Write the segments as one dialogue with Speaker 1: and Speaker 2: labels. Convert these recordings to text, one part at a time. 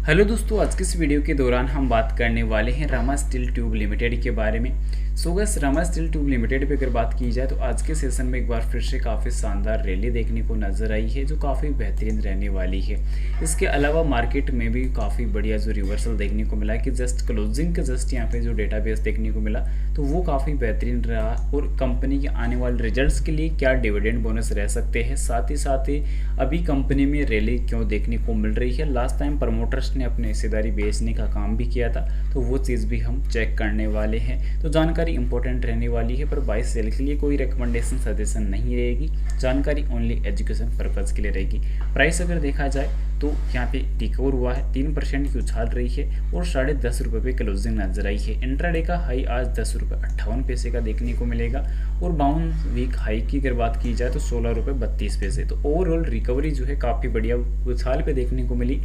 Speaker 1: Hello दोस्तों, आज की इस वीडियो के दौरान हम बात करने वाले हैं रामा स्टील ट्यूब लिमिटेड के बारे में। सो gas, Rama steel tube limited पे अगर बात की जाए तो आज के सेशन में एक बार फिर से काफ़ी शानदार रैली देखने को नजर आई है जो काफ़ी बेहतरीन रहने वाली है। इसके अलावा मार्केट में भी काफ़ी बढ़िया जो रिवर्सल देखने को मिला कि जस्ट क्लोजिंग के जस्ट यहाँ पे जो डेटाबेस देखने को मिला तो वो काफ़ी बेहतरीन रहा। और कंपनी के आने वाले रिजल्ट्स के लिए क्या डिविडेंड बोनस रह सकते हैं, साथ ही अभी कंपनी में रैली क्यों देखने को मिल रही है। लास्ट टाइम प्रमोटर्स ने अपने हिस्सेदारी बेचने का काम भी किया था तो वो चीज़ भी हम चेक करने वाले हैं। तो जानकारी इंपॉर्टेंट रहने वाली है, पर बाय सेल के लिए कोई रिकमेंडेशन सजेशन नहीं रहेगी। जानकारी ओनली एजुकेशन पर्पज़ के लिए रहेगी। प्राइस अगर देखा जाए तो यहाँ पे रिकवर हुआ है, 3% की उछाल रही है और 10.5 रुपये पे क्लोजिंग नजर आई है। इंट्राडे का हाई आज 10.58 रुपये का देखने को मिलेगा और बाउंस वीक हाई की अगर बात की जाए तो 16.32 रुपये। तो ओवरऑल रिकवरी जो है काफ़ी बढ़िया उछाल पे देखने को मिली।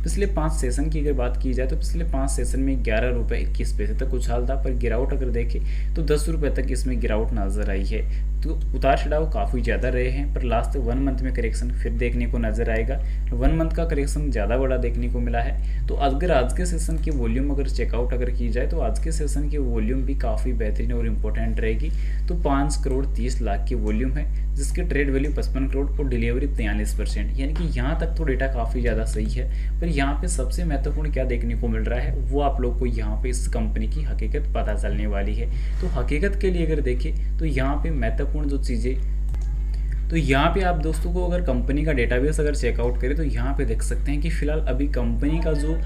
Speaker 1: पिछले 5 सेशन की अगर बात की जाए तो पिछले 5 सेशन में 11.21 रुपये तक उछाल था, पर गिरावट अगर देखें तो 10 रुपये तक इसमें गिरावट नजर आई है। तो उतार चढ़ाव काफ़ी ज़्यादा रहे हैं, पर लास्ट 1 मंथ में करेक्शन फिर देखने को नजर आएगा। 1 मंथ का करेक्शन ज़्यादा बड़ा देखने को मिला है। तो अगर आज के सेशन की वॉल्यूम अगर चेकआउट अगर की जाए तो आज के सेशन की वॉल्यूम भी काफ़ी बेहतरीन और इम्पोर्टेंट रहेगी। तो 5 करोड़ 30 लाख की वॉल्यूम है, जिसकी ट्रेड वैल्यू 55 करोड़ और डिलीवरी 43%, यानी कि यहाँ तक तो डेटा काफ़ी ज़्यादा सही है। पर यहाँ पे सबसे महत्वपूर्ण क्या देखने को मिल रहा है वो आप लोग को यहाँ पे इस कंपनी की हकीकत पता चलने वाली है। तो हकीकत के लिए अगर देखें तो यहाँ पे महत्वपूर्ण जो चीज़ें, तो यहाँ पे आप दोस्तों को अगर कंपनी का डेटाबेस अगर चेकआउट करें तो यहाँ पे देख सकते हैं कि फिलहाल अभी कंपनी का जो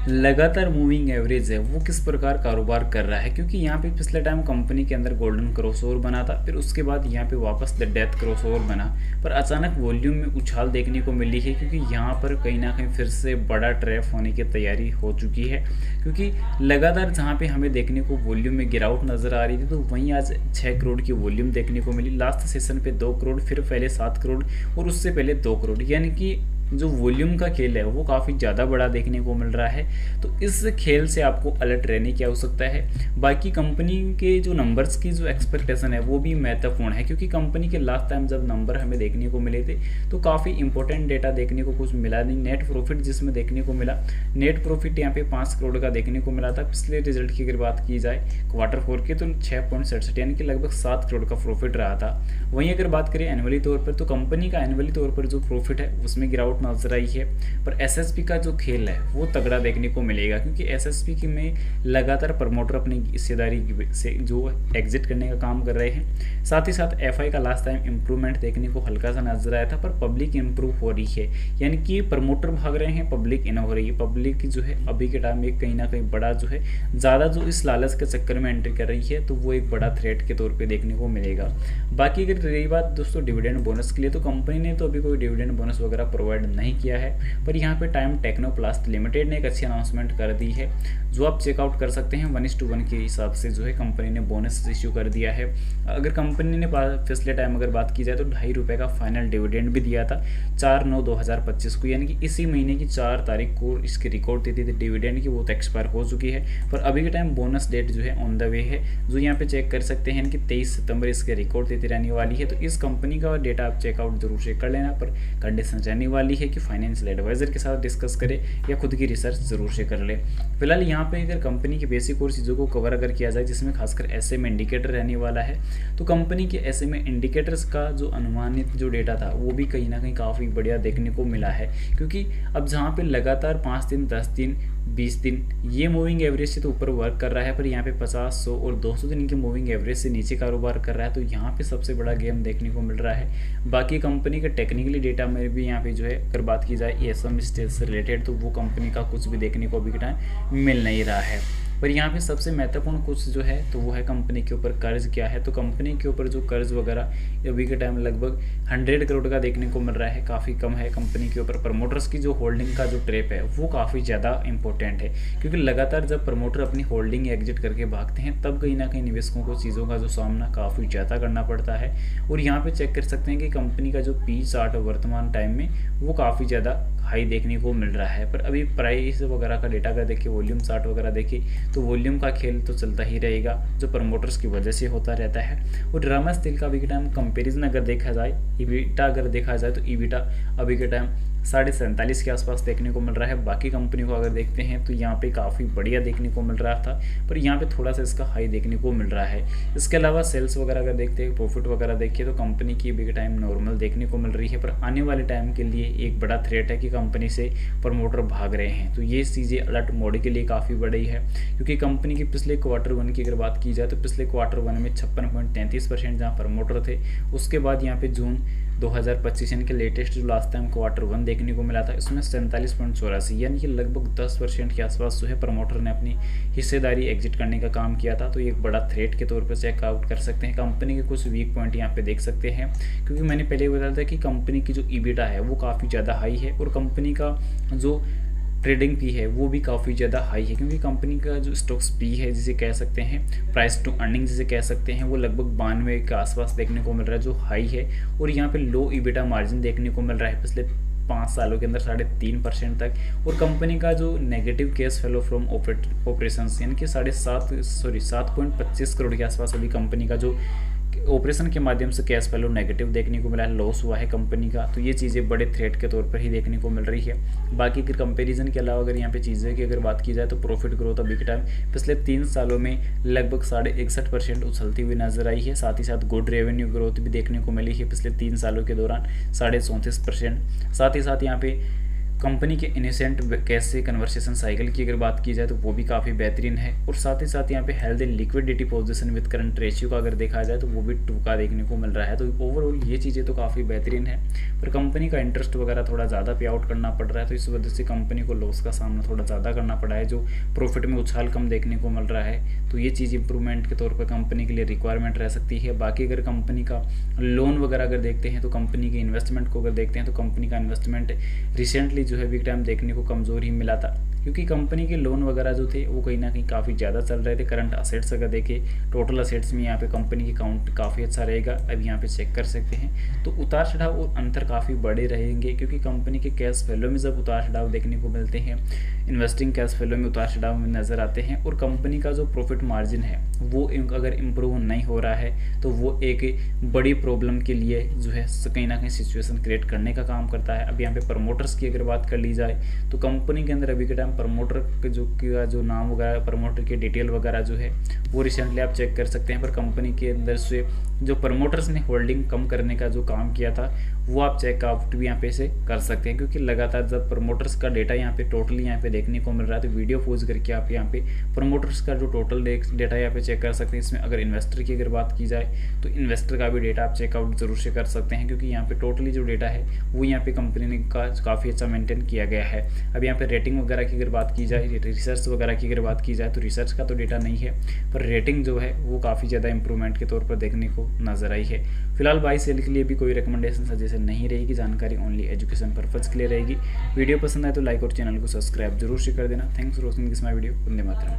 Speaker 1: लगातार मूविंग एवरेज है वो किस प्रकार कारोबार कर रहा है। क्योंकि यहाँ पे पिछले टाइम कंपनी के अंदर गोल्डन क्रॉसओवर बना था, फिर उसके बाद यहाँ पे वापस द डेथ क्रॉसओवर बना, पर अचानक वॉल्यूम में उछाल देखने को मिली है। क्योंकि यहाँ पर कहीं ना कहीं फिर से बड़ा ट्रैप होने की तैयारी हो चुकी है। क्योंकि लगातार जहाँ पे हमें देखने को वॉल्यूम में गिरावट नजर आ रही थी तो वहीं आज 6 करोड़ की वॉल्यूम देखने को मिली। लास्ट सेशन पे 2 करोड़, फिर पहले 7 करोड़ और उससे पहले 2 करोड़, यानी कि जो वॉल्यूम का खेल है वो काफ़ी ज़्यादा बड़ा देखने को मिल रहा है। तो इस खेल से आपको अलर्ट रहने की आवश्यकता है। बाकी कंपनी के जो नंबर्स की जो एक्सपेक्टेशन है वो भी महत्वपूर्ण है, क्योंकि कंपनी के लास्ट टाइम जब नंबर हमें देखने को मिले थे तो काफ़ी इंपॉर्टेंट डेटा देखने को कुछ मिला नहीं। नेट प्रॉफिट जिसमें देखने को मिला, नेट प्रॉफिट यहाँ पे 5 करोड़ का देखने को मिला था। पिछले रिजल्ट की अगर बात की जाए Q4 के तो 6.67 यानी कि लगभग 7 करोड़ का प्रॉफिट रहा था। वहीं अगर बात करें एनुअली तौर पर तो कंपनी का एनुअली तौर पर जो प्रॉफिट है उसमें गिरावट नजर आई है। पर एसएसपी का जो खेल है वो तगड़ा देखने को मिलेगा, क्योंकि एसएसपी की में लगातार प्रमोटर अपनी हिस्सेदारी से जो एग्जिट करने का काम कर रहे हैं। साथ ही साथ एफआई का लास्ट टाइम इंप्रूवमेंट देखने को हल्का सा नजर आया था, पर पब्लिक इंप्रूव हो रही है, यानी कि प्रमोटर भाग रहे हैं, पब्लिक इन हो रही है। पब्लिक जो है अभी के टाइम में कहीं ना कहीं बड़ा जो है ज़्यादा जो इस लालच के चक्कर में एंट्री कर रही है तो वो एक बड़ा थ्रेट के तौर पर देखने को मिलेगा। बाकी अगर रही बात दोस्तों डिविडेंड बोनस के लिए, तो कंपनी ने तो अभी कोई डिविडेंड बोनस वगैरह प्रोवाइड नहीं किया है, पर यहाँ पे टाइम टेक्नोप्लास्ट लिमिटेड ने एक अच्छी अनाउंसमेंट कर दी है जो आप चेकआउट कर सकते हैं। 1:1 के हिसाब से जो है कंपनी ने बोनस इश्यू कर दिया है। अगर कंपनी ने पिछले टाइम अगर बात की जाए तो 2.5 रुपये का फाइनल डिविडेंड भी दिया था 4/9/2025 को, यानी कि इसी महीने की 4 तारीख को इसकी रिकॉर्ड दी थी डिविडेंड की, वो तो एक्सपायर हो चुकी है। पर अभी के टाइम बोनस डेट जो है ऑन द वे है, जो यहाँ पे चेक कर सकते हैं कि 23 सितंबर इसके रिकॉर्ड देती रहने वाली है। तो इस कंपनी का डेटा आप चेकआउट जरूर से कर लेना, पर कंडीशन रहने वाली है कि फाइनेंशियल एडवाइजर के साथ डिस्कस करे या खुद की रिसर्च जरूर से कर ले। फिलहाल यहाँ पे अगर कंपनी की बेसिक और चीज़ों को कवर अगर किया जाए, जिसमें खासकर एसएम इंडिकेटर रहने वाला है, तो कंपनी के एसएम इंडिकेटर्स का जो अनुमानित जो डेटा था वो भी कहीं ना कहीं काफ़ी बढ़िया देखने को मिला है। क्योंकि अब जहाँ पे लगातार 5 दिन 10 दिन 20 दिन ये मूविंग एवरेज से तो ऊपर वर्क कर रहा है, पर यहाँ पे 50 100 और 200 दिन की मूविंग एवरेज से नीचे कारोबार कर रहा है। तो यहाँ पे सबसे बड़ा गेम देखने को मिल रहा है। बाकी कंपनी के टेक्निकली डेटा में भी यहाँ पे जो है अगर बात की जाए एसएम स्टेज से रिलेटेड, तो वो कंपनी का कुछ भी देखने को अभी के टाइम मिल नहीं रहा है। पर यहाँ पे सबसे महत्वपूर्ण कुछ जो है तो वो है कंपनी के ऊपर कर्ज क्या है। तो कंपनी के ऊपर जो कर्ज वगैरह अभी के टाइम लगभग 100 करोड़ का देखने को मिल रहा है, काफ़ी कम है कंपनी के ऊपर। प्रमोटर्स की जो होल्डिंग का जो ट्रेप है वो काफ़ी ज़्यादा इंपॉर्टेंट है, क्योंकि लगातार जब प्रमोटर अपनी होल्डिंग एग्जिट करके भागते हैं तब कहीं ना कहीं निवेशकों को चीज़ों का जो सामना काफ़ी ज़्यादा करना पड़ता है। और यहाँ पर चेक कर सकते हैं कि कंपनी का जो पी चार्ट वर्तमान टाइम में वो काफ़ी ज़्यादा हाई देखने को मिल रहा है। पर अभी प्राइस वगैरह का डेटा अगर देखिए, वॉल्यूम चार्ट वगैरह देखिए, तो वॉल्यूम का खेल तो चलता ही रहेगा जो प्रमोटर्स की वजह से होता रहता है। और रामा स्टील का अभी के टाइम कंपेरिजन अगर देखा जाए, ईबिटा अगर देखा जाए तो ईबिटा अभी के टाइम 47.5 के आसपास देखने को मिल रहा है। बाकी कंपनी को अगर देखते हैं तो यहाँ पे काफ़ी बढ़िया देखने को मिल रहा था, पर यहाँ पे थोड़ा सा इसका हाई देखने को मिल रहा है। इसके अलावा सेल्स वगैरह अगर देखते हैं, प्रॉफिट वगैरह देखिए तो कंपनी की बिग टाइम नॉर्मल देखने को मिल रही है, पर आने वाले टाइम के लिए एक बड़ा थ्रेट है कि कंपनी से प्रमोटर भाग रहे हैं। तो ये चीज़ें अलर्ट मोड के लिए काफ़ी बड़ी है, क्योंकि कंपनी के पिछले Q1 की अगर बात की जाए तो पिछले Q1 में 56.33% जहाँ प्रमोटर थे, उसके बाद यहाँ पे जून 2025 यानी कि लेटेस्ट जो लास्ट टाइम Q1 देखने को मिला था, इसमें 47.84 यानी कि लगभग 10% के आसपास जो है प्रमोटर ने अपनी हिस्सेदारी एग्जिट करने का काम किया था। तो ये एक बड़ा थ्रेट के तौर पर चेकआउट कर सकते हैं। कंपनी के कुछ वीक पॉइंट यहाँ पे देख सकते हैं, क्योंकि मैंने पहले बताया था कि कंपनी की जो EBITDA है वो काफ़ी ज़्यादा हाई है, और कंपनी का जो ट्रेडिंग पी है वो भी काफ़ी ज़्यादा हाई है, क्योंकि कंपनी का जो स्टॉक्स पी है जिसे कह सकते हैं, प्राइस टू अर्निंग जिसे कह सकते हैं, वो लगभग 92 के आसपास देखने को मिल रहा है जो हाई है। और यहाँ पे लो EBITDA मार्जिन देखने को मिल रहा है पिछले 5 सालों के अंदर 3.5% तक। और कंपनी का जो negative cash flow from operations यानी कि 7.25 करोड़ के आसपास अभी कंपनी का जो ऑपरेशन के माध्यम से कैश फ्लो नेगेटिव देखने को मिला है, लॉस हुआ है कंपनी का। तो ये चीज़ें बड़े थ्रेट के तौर पर ही देखने को मिल रही है। बाकी अगर कंपैरिजन के अलावा अगर यहाँ पे चीज़ें की अगर बात की जाए तो प्रॉफिट ग्रोथ अभी के टाइम पिछले 3 सालों में लगभग 61.5% उछलती हुई नजर आई है। साथ ही साथ गुड रेवेन्यू ग्रोथ भी देखने को मिली है पिछले 3 सालों के दौरान 34.5%। साथ ही साथ यहाँ पे कंपनी के इनिसेंट कैश से कन्वर्सेशन साइकिल की अगर बात की जाए तो वो भी काफ़ी बेहतरीन है। और साथ ही साथ यहाँ पे healthy liquidity position with current ratio का अगर देखा जाए तो वो भी 2 का देखने को मिल रहा है। तो ओवरऑल ये चीज़ें तो काफ़ी बेहतरीन है, पर कंपनी का इंटरेस्ट वगैरह थोड़ा ज़्यादा पे आउट करना पड़ रहा है, तो इस वजह से कंपनी को लॉस का सामना थोड़ा ज़्यादा करना पड़ा है, जो प्रॉफिट में उछाल कम देखने को मिल रहा है। तो ये चीज़ इंप्रूवमेंट के तौर पर कंपनी के लिए रिक्वायरमेंट रह सकती है। बाकी अगर कंपनी का लोन वगैरह अगर देखते हैं तो कंपनी के इन्वेस्टमेंट को अगर देखते हैं तो कंपनी का इन्वेस्टमेंट रिसेंटली जो है बिग टाइम देखने को कमज़ोर ही मिला था, क्योंकि कंपनी के लोन वगैरह जो थे वो कहीं ना कहीं काफ़ी ज़्यादा चल रहे थे। करंट असेट्स अगर देखें, टोटल असेट्स में यहाँ पे कंपनी की काउंट काफ़ी अच्छा रहेगा, अभी यहाँ पे चेक कर सकते हैं। तो उतार चढ़ाव और अंतर काफ़ी बड़े रहेंगे, क्योंकि कंपनी के कैश फ्लो में जब उतार चढ़ाव देखने को मिलते हैं, इन्वेस्टिंग कैश फ्लो में उतार चढ़ाव में नज़र आते हैं, और कंपनी का जो प्रॉफिट मार्जिन है वो अगर इम्प्रूव नहीं हो रहा है तो वो एक बड़ी प्रॉब्लम के लिए जो है कहीं ना कहीं सिचुएशन क्रिएट करने का काम करता है। अब यहाँ पे प्रमोटर्स की अगर बात कर ली जाए तो कंपनी के अंदर अभी के टाइम प्रमोटर जो नाम वगैरह, प्रमोटर की डिटेल वगैरह जो है वो रिसेंटली आप चेक कर सकते हैं। पर कंपनी के अंदर से जो प्रमोटर्स ने होल्डिंग कम करने का जो काम किया था वो आप चेकआउट भी यहाँ पे से कर सकते हैं, क्योंकि लगातार जब प्रमोटर्स का डेटा यहाँ पे टोटली यहाँ पे देखने को मिल रहा है, तो वीडियो पॉज करके आप यहाँ पे प्रमोटर्स का जो टोटल डेटा यहाँ पे चेक कर सकते हैं। इसमें अगर इन्वेस्टर की अगर बात की जाए तो इन्वेस्टर का भी डेटा आप चेकआउट जरूर से कर सकते हैं, क्योंकि यहाँ पे टोटली जो डेटा है वो यहाँ पे कंपनी ने का काफ़ी अच्छा मेंटेन किया गया है। अब यहाँ पे रेटिंग वगैरह की अगर बात की जाए, रिसर्च वगैरह की अगर बात की जाए तो रिसर्च का तो डेटा नहीं है, पर रेटिंग जो है वो काफ़ी ज़्यादा इंप्रूवमेंट के तौर पर देखने को नजर आई है। फिलहाल बाई सेल के लिए भी कोई रिकमेंडेशन सजेशन नहीं रहेगी, जानकारी ओनली एजुकेशन पर्पज के लिए रहेगी। वीडियो पसंद आए तो लाइक और चैनल को सब्सक्राइब जरूर से कर देना। Thanks for watching this my video. Vande Mataram.